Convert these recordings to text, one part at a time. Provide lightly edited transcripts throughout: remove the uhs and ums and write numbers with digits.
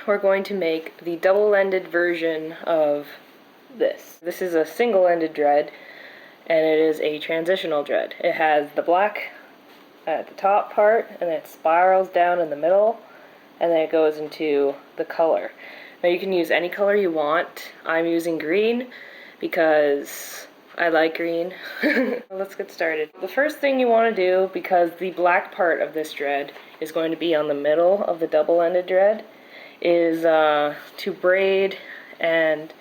we're going to make the double-ended version of this. This is a single-ended dread, and it is a transitional dread. It has the black at the top part, and it spirals down in the middle, and then it goes into the color. Now you can use any color you want. I'm using green because I like green. Let's get started. The first thing you want to do, because the black part of this dread is going to be on the middle of the double-ended dread, is to braid and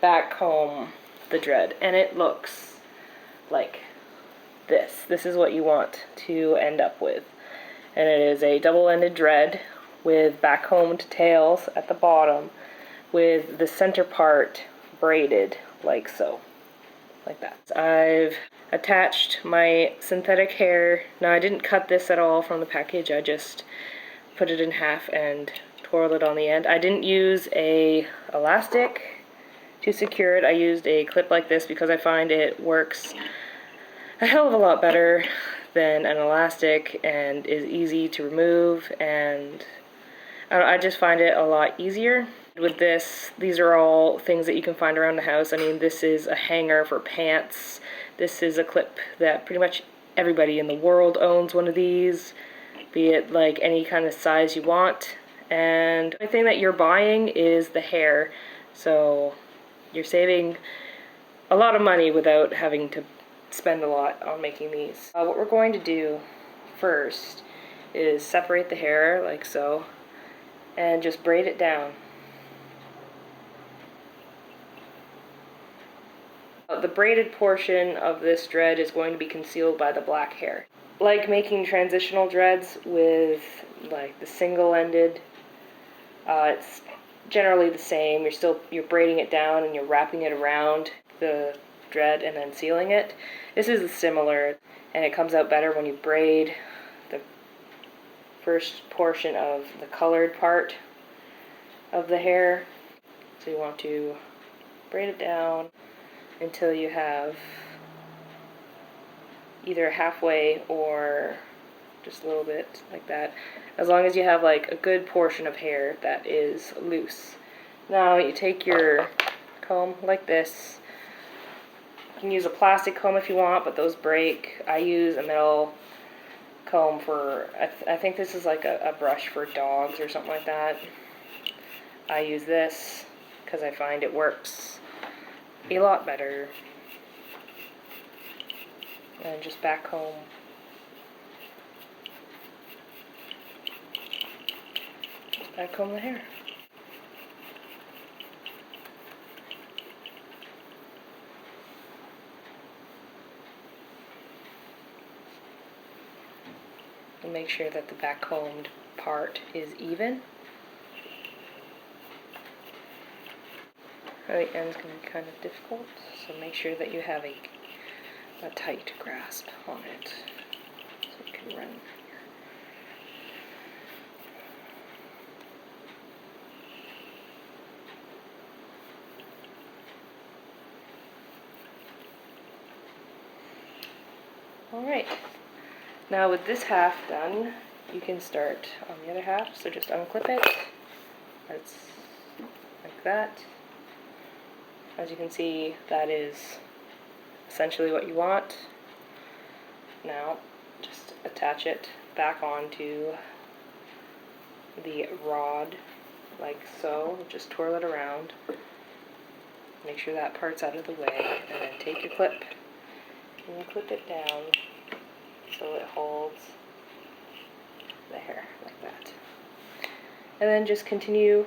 back comb the dread, and it looks like this. This is what you want to end up with, and it is a double-ended dread with back combed tails at the bottom, with the center part braided like so, like that. I've attached my synthetic hair. Now I didn't cut this at all from the package, I just put it in half and twirled it on the end. I didn't use a elastic to secure it. I used a clip like this because I find it works a hell of a lot better than an elastic and is easy to remove, and I just find it a lot easier. With this, these are all things that you can find around the house. I mean, this is a hanger for pants. This is a clip that pretty much everybody in the world owns one of these, be it like any kind of size you want. And the thing that you're buying is the hair, so you're saving a lot of money without having to spend a lot on making these. What we're going to do first is separate the hair like so and just braid it down. The braided portion of this dread is going to be concealed by the black hair. Like making transitional dreads with like the single-ended, it's generally the same. You're braiding it down and you're wrapping it around the dread and then sealing it. This is similar, and it comes out better when you braid the first portion of the colored part of the hair. So you want to braid it down until you have either halfway or just a little bit like that, as long as you have like a good portion of hair that is loose. Now you take your comb like this. You can use a plastic comb if you want, but those break. I use a metal comb for, I think this is like a brush for dogs or something like that. I use this because I find it works a lot better. And just back comb. Just back comb the hair. And make sure that the back combed part is even. The end's going to be kind of difficult, so make sure that you have a tight grasp on it so you can run here. Alright, now with this half done, you can start on the other half, so just unclip it. That's like that. As you can see, that is essentially what you want. Now, just attach it back onto the rod, like so. Just twirl it around. Make sure that part's out of the way, and then take your clip and clip it down so it holds the hair like that. And then just continue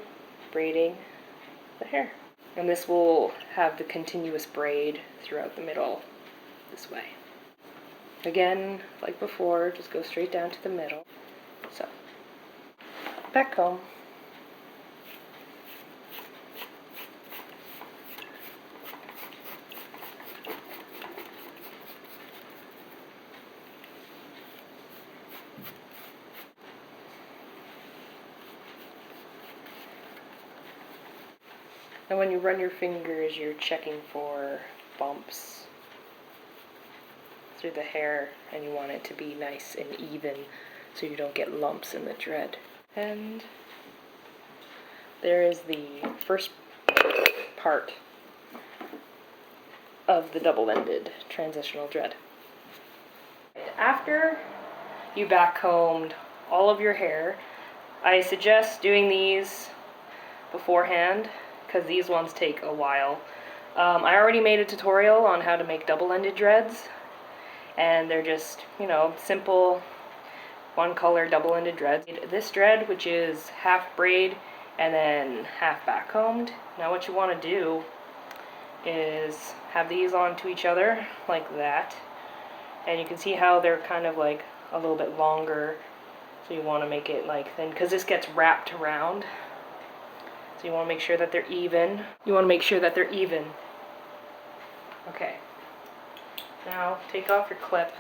braiding the hair. And this will have the continuous braid throughout the middle this way. Again, like before, just go straight down to the middle. So, back comb. And when you run your fingers, you're checking for bumps through the hair, and you want it to be nice and even so you don't get lumps in the dread. And there is the first part of the double-ended transitional dread. After you backcombed all of your hair, I suggest doing these beforehand because these ones take a while. I already made a tutorial on how to make double-ended dreads, and they're just, you know, simple one color double-ended dreads. This dread, which is half braid and then half backcombed. Now what you want to do is have these onto each other like that, and you can see how they're kind of like a little bit longer, so you want to make it like thin because this gets wrapped around, so you want to make sure that they're even. Okay, now take off your clip,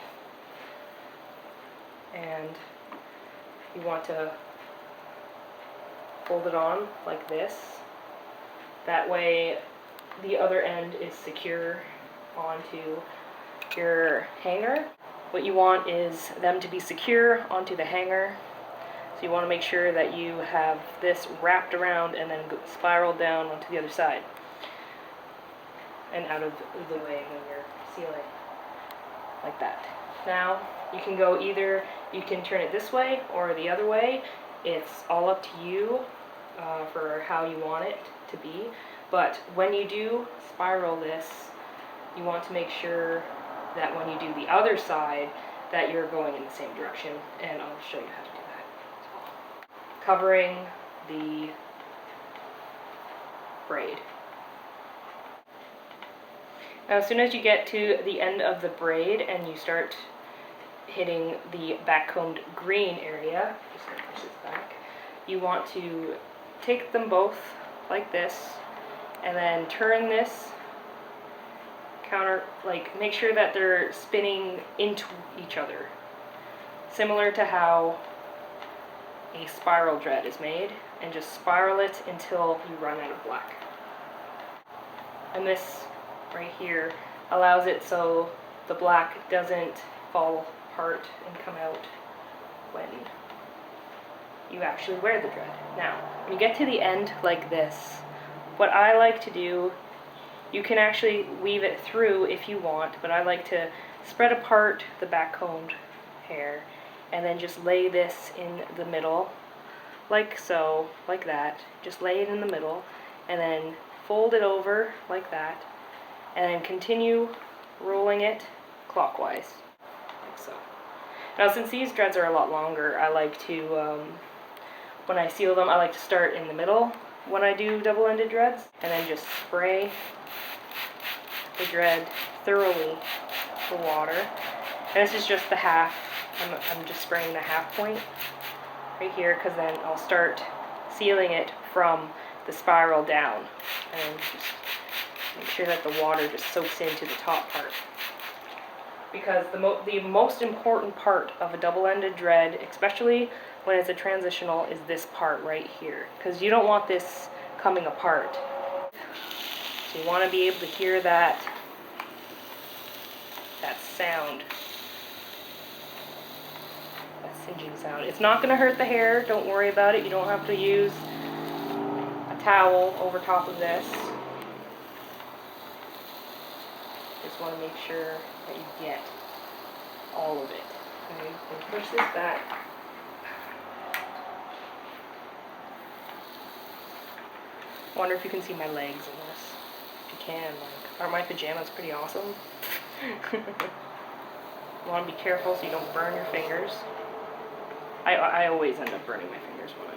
and you want to fold it on like this. That way the other end is secure onto your hanger. What you want is them to be secure onto the hanger. So you want to make sure that you have this wrapped around and then spiraled down onto the other side and out of the way when you're sealing, like that. Now you can go either, you can turn it this way or the other way. It's all up to you for how you want it to be. But when you do spiral this, you want to make sure that when you do the other side that you're going in the same direction, and I'll show you how to do that as well. Covering the braid. Now as soon as you get to the end of the braid and you start hitting the backcombed green area, just going to push this back, you want to take them both like this and then turn this make sure that they're spinning into each other, similar to how a spiral dread is made, and just spiral it until you run out of black. And this right here allows it so the black doesn't fall apart and come out when you actually wear the dread. Now, when you get to the end like this, what I like to do, you can actually weave it through if you want, but I like to spread apart the backcombed hair and then just lay this in the middle, like so, like that. Just lay it in the middle and then fold it over like that, and then continue rolling it clockwise, like so. Now since these dreads are a lot longer, I like to, when I seal them, I like to start in the middle when I do double-ended dreads, and then just spray the dread thoroughly with water. And this is just the half, I'm just spraying the half point right here, because then I'll start sealing it from the spiral down, and just make sure that the water just soaks into the top part. Because the most important part of a double-ended dread, especially when it's a transitional, is this part right here, because you don't want this coming apart. So you want to be able to hear that sound, that singeing sound. It's not going to hurt the hair, don't worry about it. You don't have to use a towel over top of this. Just want to make sure that you get all of it. Okay, and push this back. I wonder if you can see my legs in this. If you can, like, aren't my pajamas pretty awesome? You want to be careful so you don't burn your fingers. I always end up burning my fingers when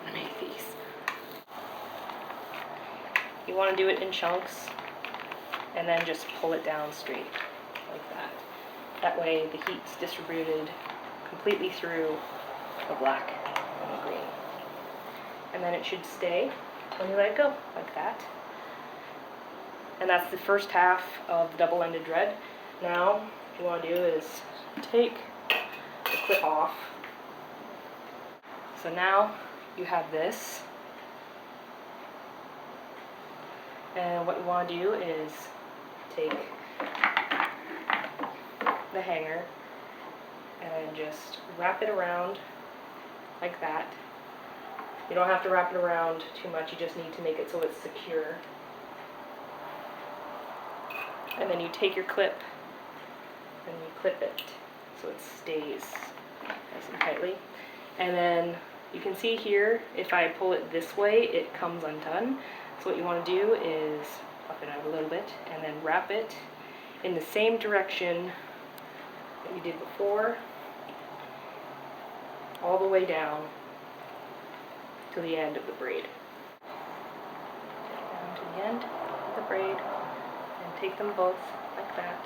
I make these. You want to do it in chunks and then just pull it down straight like that. That way the heat's distributed completely through the black and the green. And then it should stay when you let it go, like that. And that's the first half of the double-ended dread. Now, what you want to do is take the clip off. So now you have this. And what you want to do is take the hanger and just wrap it around like that. You don't have to wrap it around too much, you just need to make it so it's secure. And then you take your clip and you clip it so it stays nice and tightly. And then you can see here, if I pull it this way, it comes undone. So what you want to do is puff it out a little bit and then wrap it in the same direction that you did before, all the way down to the end of the braid. Down to the end of the braid and take them both like that.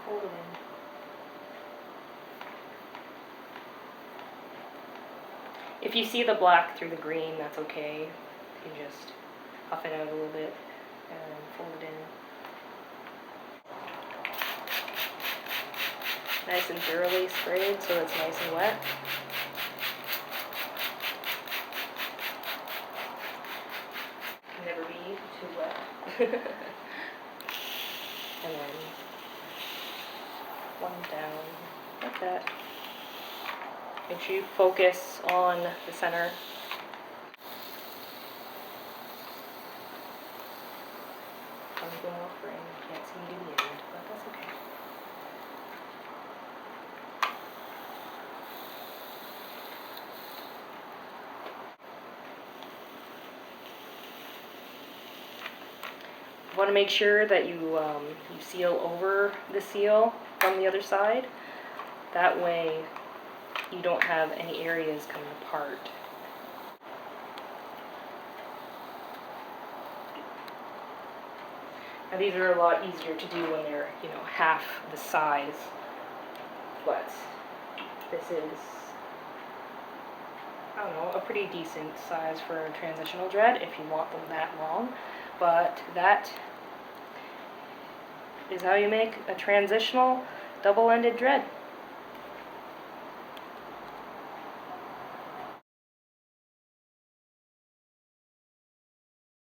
Hold it in. If you see the black through the green, that's okay. You can just puff it out a little bit and fold it in. Nice and thoroughly sprayed so it's nice and wet. Can never be too wet. And then one down like that. Make sure you focus on the center. I'm going off frame. You can't see me to the end, but that's okay. You want to make sure that you seal over the seal from the other side. That way you don't have any areas coming apart. Now these are a lot easier to do when they're, half the size, but this is, I don't know, a pretty decent size for a transitional dread if you want them that long. But that is how you make a transitional double-ended dread.